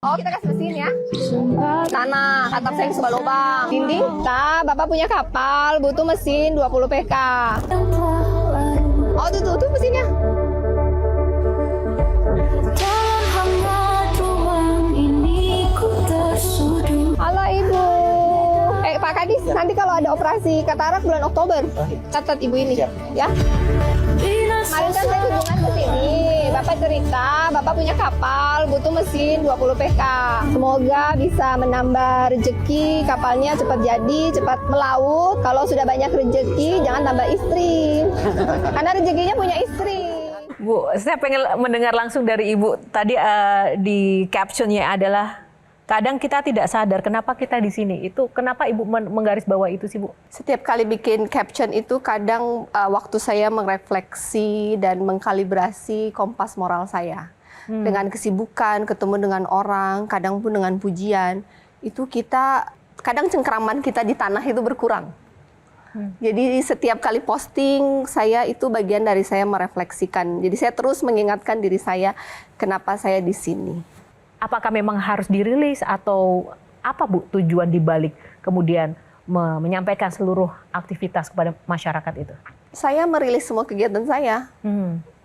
Oh, kita kasih mesin ya. Tanah, atap saya sebuah lubang. Dinding, nah, Bapak punya kapal, butuh mesin 20 PK. Oh, tuh mesinnya. Halo Ibu. Pak Kadis, nanti kalau ada operasi katarak bulan Oktober, catat Ibu ini, ya. Kemarin kan saya kunjungan ke sini, Bapak cerita, Bapak punya kapal, butuh mesin 20 PK. Semoga bisa menambah rezeki, kapalnya cepat jadi, cepat melaut. Kalau sudah banyak rezeki, jangan tambah istri. Karena rezekinya punya istri. Bu, saya pengen mendengar langsung dari Ibu. Tadi di captionnya adalah, kadang kita tidak sadar kenapa kita di sini. Itu kenapa Ibu menggarisbawahi itu sih, Bu? Setiap kali bikin caption itu kadang waktu saya merefleksi dan mengkalibrasi kompas moral saya. Dengan kesibukan, ketemu dengan orang, kadang pun dengan pujian, itu kita kadang cengkraman kita di tanah itu berkurang. Jadi setiap kali posting saya itu bagian dari saya merefleksikan. Jadi saya terus mengingatkan diri saya kenapa saya di sini. Apakah memang harus dirilis atau apa, Bu, tujuan dibalik kemudian menyampaikan seluruh aktivitas kepada masyarakat itu? Saya merilis semua kegiatan saya.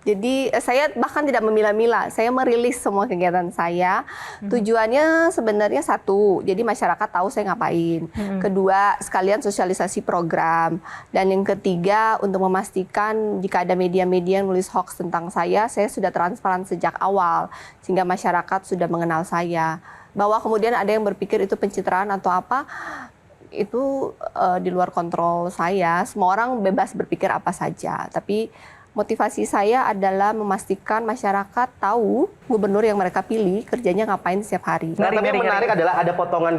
Jadi saya bahkan tidak memilah-milah, saya merilis semua kegiatan saya. Tujuannya sebenarnya satu, jadi masyarakat tahu saya ngapain. Kedua, sekalian sosialisasi program. Dan yang ketiga, untuk memastikan jika ada media-media yang nulis hoax tentang saya sudah transparan sejak awal. Sehingga masyarakat sudah mengenal saya. Bahwa kemudian ada yang berpikir itu pencitraan atau apa, itu di luar kontrol saya. Semua orang bebas berpikir apa saja. Tapi motivasi saya adalah memastikan masyarakat tahu gubernur yang mereka pilih kerjanya ngapain setiap hari. Nah, tapi yang menarik adalah ada potongan,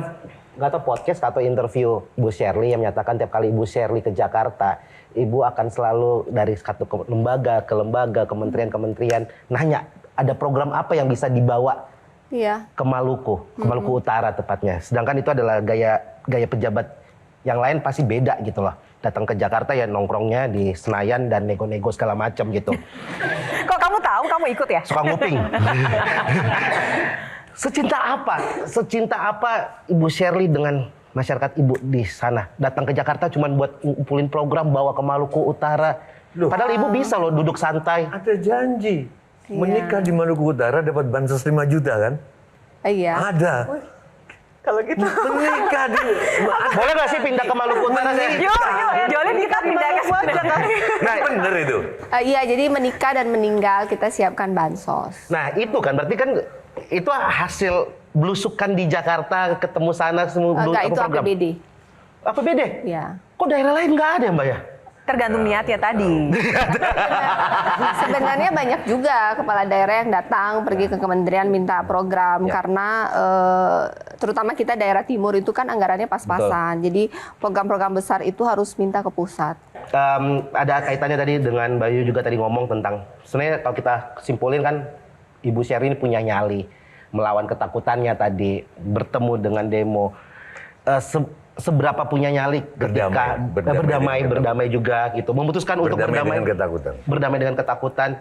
nggak tahu podcast atau interview Ibu Shirley yang menyatakan tiap kali Ibu Shirley ke Jakarta, Ibu akan selalu dari satu lembaga ke lembaga, kementerian-kementerian, nanya ada program apa yang bisa dibawa ke Maluku, Utara tepatnya. Sedangkan itu adalah gaya pejabat yang lain pasti beda gitu loh. Datang ke Jakarta ya nongkrongnya di Senayan dan nego-nego segala macam gitu. Kok kamu tahu, kamu ikut ya? Suka nguping. Secinta apa Ibu Shirley dengan masyarakat Ibu di sana? Datang ke Jakarta cuma buat ngumpulin program bawa ke Maluku Utara. Padahal Ibu bisa loh duduk santai. Ada janji. Menikah di Maluku Utara dapat bansos 5 juta kan? Iya. Ada. Kalau gitu. Menikah di... Boleh nggak sih pindah ke Maluku Utara sih? Yuk, Jolin kita pindah ke sana. Nah, bener itu. Iya, jadi menikah dan meninggal kita siapkan bansos. Nah itu kan berarti kan itu hasil belusukan di Jakarta ketemu sana semua Enggak, itu program. APBD. APBD? Iya. Kok daerah lain nggak ada ya Mbak ya? Tergantung niatnya tadi. Sebenarnya banyak juga kepala daerah yang datang pergi ke kementerian minta program karena terutama kita daerah timur itu kan anggarannya pas-pasan. Jadi program-program besar itu harus minta ke pusat. Ada kaitannya tadi dengan Bayu juga tadi ngomong tentang sebenarnya kalau kita simpulin kan Ibu Shirley ini punya nyali melawan ketakutannya tadi bertemu dengan demo. Seberapa punya nyali ketika berdamai juga gitu, memutuskan untuk berdamai dengan ketakutan.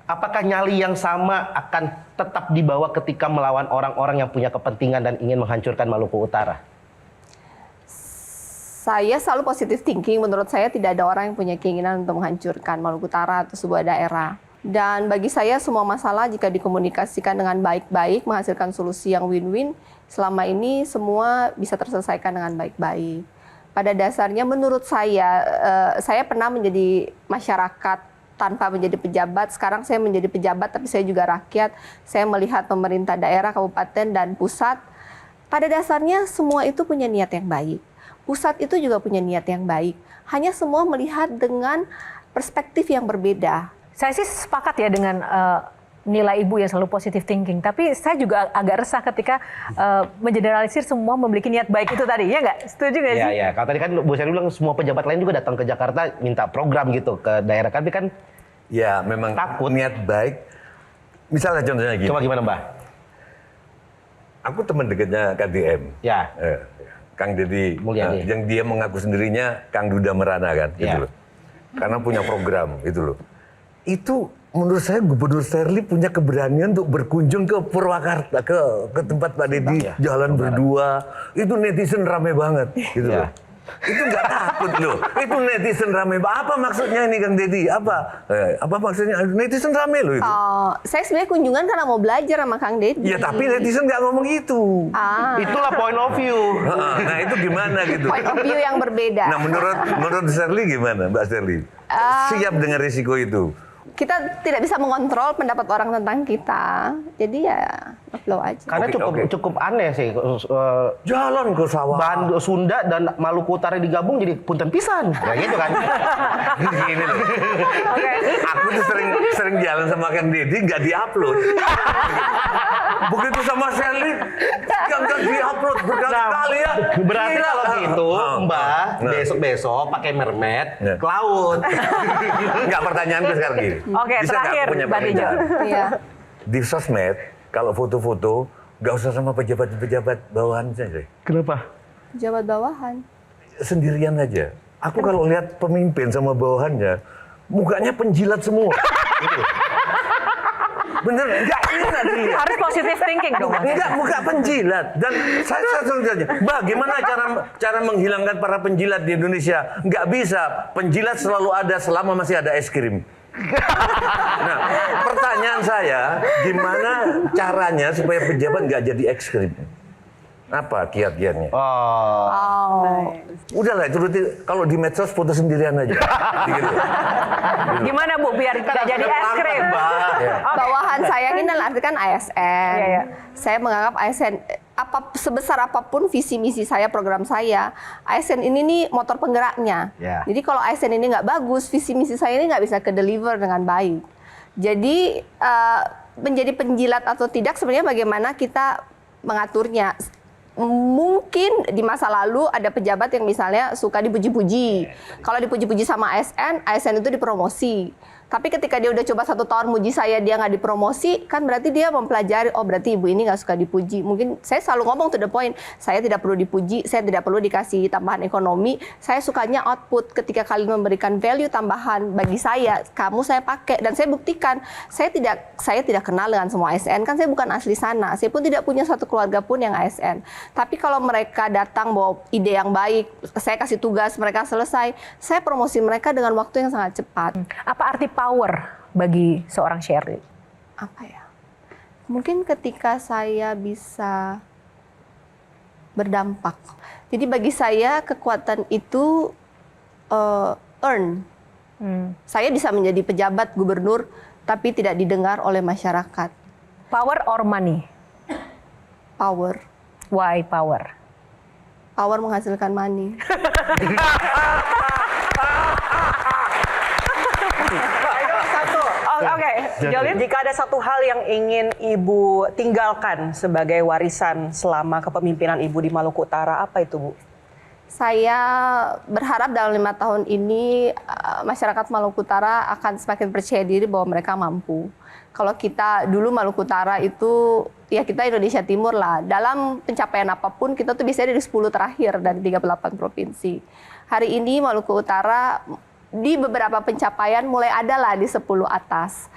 Apakah nyali yang sama akan tetap dibawa ketika melawan orang-orang yang punya kepentingan dan ingin menghancurkan Maluku Utara? Saya selalu positive thinking. Menurut saya tidak ada orang yang punya keinginan untuk menghancurkan Maluku Utara atau sebuah daerah. Dan bagi saya semua masalah jika dikomunikasikan dengan baik-baik menghasilkan solusi yang win-win, selama ini semua bisa terselesaikan dengan baik-baik. Pada dasarnya menurut saya pernah menjadi masyarakat tanpa menjadi pejabat. Sekarang saya menjadi pejabat tapi saya juga rakyat. Saya melihat pemerintah daerah, kabupaten, dan pusat. Pada dasarnya semua itu punya niat yang baik. Pusat itu juga punya niat yang baik. Hanya semua melihat dengan perspektif yang berbeda. Saya sih sepakat ya dengan nilai Ibu yang selalu positive thinking. Tapi saya juga agak resah ketika mengeneralisir semua memiliki niat baik itu tadi. Ya nggak? Setuju nggak sih? Iya. Kalau tadi kan Bu Shirley bilang semua pejabat lain juga datang ke Jakarta minta program gitu ke daerah. Tapi kan ya memang takut. Niat baik. Misalnya contohnya gini. Coba gimana Mbak? Aku teman dekatnya KDM. Ya. Kang Deddy. Mulyadi. Yang dia mengaku sendirinya Kang Duda Merana kan. Gitu loh. Karena punya program gitu loh. Itu menurut saya Gubernur Sterling punya keberanian untuk berkunjung ke Purwakarta, ke tempat Pak Deddy, jalan berdua. Itu netizen rame banget, gitu loh. Itu nggak takut loh. Itu netizen rame. Apa maksudnya ini Kang Deddy? Apa maksudnya? Netizen rame loh itu. Oh, saya sebenarnya kunjungan karena mau belajar sama Kang Deddy. Ya tapi netizen nggak ngomong itu. Itulah point of view. Nah itu gimana gitu. Point of view yang berbeda. Nah menurut Sterling gimana Mbak Sterling? Siap dengan risiko itu? Kita tidak bisa mengontrol pendapat orang tentang kita. Jadi ya flow aja. Karena cukup aneh sih. Jalan ke sawah. Sunda dan Maluku Utara digabung jadi punten pisan. Ya gitu kan. Gini loh. Aku tuh sering jalan sama Kang Deddy nggak diupload. Begitu sama Sterling nggak diupload berkali-kali ya. Berarti Gila. kalau gitu Mbak besok-besok pakai mermaid ke laut. Nggak, pertanyaanku sekarang gini. Oke, Bisa nggak terakhir, punya Mbak Tejo. pertanyaan? Iya. Di sosmed kalau foto-foto nggak usah sama pejabat-pejabat bawahan saja. Kenapa? Jabat bawahan. Sendirian aja. Aku kalau lihat pemimpin sama bawahannya, mukanya penjilat semua. Gitu. Bener, nggak enak dia. Harus positive thinking dong. Mas. Enggak, muka penjilat. Dan saya selalu tanya, bagaimana cara menghilangkan para penjilat di Indonesia? Nggak bisa. Penjilat selalu ada selama masih ada es krim. Nah, pertanyaan saya, gimana caranya supaya pejabat nggak jadi es krim? Apa kiat-kiatnya? Udahlah, itu kalau di medsos foto sendirian aja. Gitu. Gimana Bu biar tidak jadi es krim? Bawahan saya ini dalam arti kan ASN. Iya. Saya menganggap ASN sebesar apapun visi misi saya, program saya, ASN ini nih motor penggeraknya. Yeah. Jadi kalau ASN ini nggak bagus, visi misi saya ini nggak bisa ke deliver dengan baik. Jadi menjadi penjilat atau tidak sebenarnya bagaimana kita mengaturnya. Mungkin di masa lalu ada pejabat yang misalnya suka dipuji-puji. Kalau dipuji-puji sama ASN, ASN itu dipromosi. Tapi ketika dia udah coba 1 tahun muji saya, dia nggak dipromosi, kan berarti dia mempelajari, oh berarti ibu ini nggak suka dipuji. Mungkin saya selalu ngomong to the point, saya tidak perlu dipuji, saya tidak perlu dikasih tambahan ekonomi, saya sukanya output. Ketika kalian memberikan value tambahan bagi saya, kamu saya pakai. Dan saya buktikan, saya tidak kenal dengan semua ASN, kan saya bukan asli sana. Saya pun tidak punya satu keluarga pun yang ASN. Tapi kalau mereka datang bawa ide yang baik, saya kasih tugas, mereka selesai, saya promosi mereka dengan waktu yang sangat cepat. Apa arti power bagi seorang Sheryl? Apa ya? Mungkin ketika saya bisa berdampak. Jadi bagi saya kekuatan itu earn. Saya bisa menjadi pejabat gubernur tapi tidak didengar oleh masyarakat. Power or money? Power. Why power? Power menghasilkan money. Oke, Jolin. Jika ada satu hal yang ingin Ibu tinggalkan sebagai warisan selama kepemimpinan Ibu di Maluku Utara, apa itu, Bu? Saya berharap dalam 5 tahun ini masyarakat Maluku Utara akan semakin percaya diri bahwa mereka mampu. Kalau kita dulu Maluku Utara itu, ya kita Indonesia Timur lah. Dalam pencapaian apapun kita tuh biasanya dari 10 terakhir dari 38 provinsi. Hari ini Maluku Utara di beberapa pencapaian mulai ada lah di 10 atas.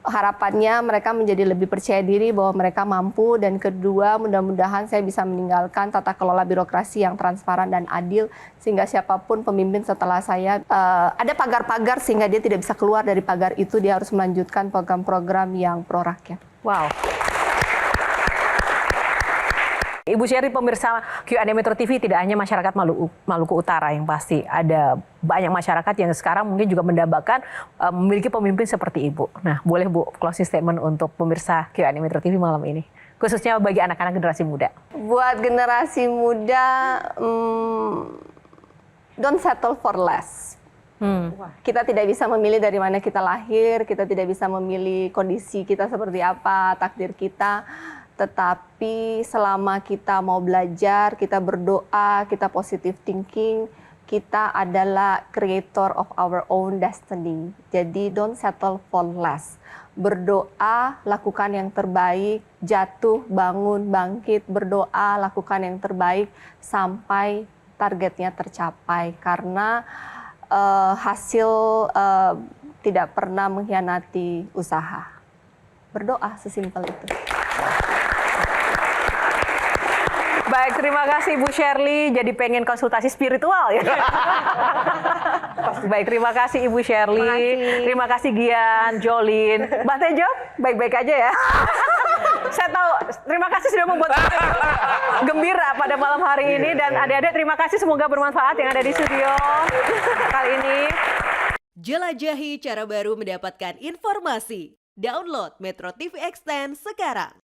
Harapannya mereka menjadi lebih percaya diri bahwa mereka mampu, dan kedua mudah-mudahan saya bisa meninggalkan tata kelola birokrasi yang transparan dan adil sehingga siapapun pemimpin setelah saya ada pagar-pagar sehingga dia tidak bisa keluar dari pagar itu, dia harus melanjutkan program-program yang pro rakyat. Wow. Ibu Sheryl, pemirsa Q&A Metro TV, tidak hanya masyarakat Maluku Utara yang pasti, ada banyak masyarakat yang sekarang mungkin juga mendambakan memiliki pemimpin seperti Ibu. Nah, boleh Bu closing statement untuk pemirsa Q&A Metro TV malam ini, khususnya bagi anak-anak generasi muda. Buat generasi muda, don't settle for less. Kita tidak bisa memilih dari mana kita lahir, kita tidak bisa memilih kondisi kita seperti apa, takdir kita. Tetapi selama kita mau belajar, kita berdoa, kita positive thinking, kita adalah creator of our own destiny. Jadi don't settle for less. Berdoa, lakukan yang terbaik, jatuh, bangun, bangkit, berdoa, lakukan yang terbaik sampai targetnya tercapai. Karena hasil tidak pernah mengkhianati usaha. Berdoa sesimpel itu. Baik, terima kasih Bu Shirley. Jadi pengen konsultasi spiritual ya. Baik, terima kasih Ibu Shirley. Terima kasih Gian, Jolin. Mbak Tejo, baik-baik aja ya. Saya tahu, terima kasih sudah membuat gembira pada malam hari ini. Dan adik-adik terima kasih, semoga bermanfaat yang ada di studio kali ini. Jelajahi cara baru mendapatkan informasi. Download Metro TV Extend sekarang.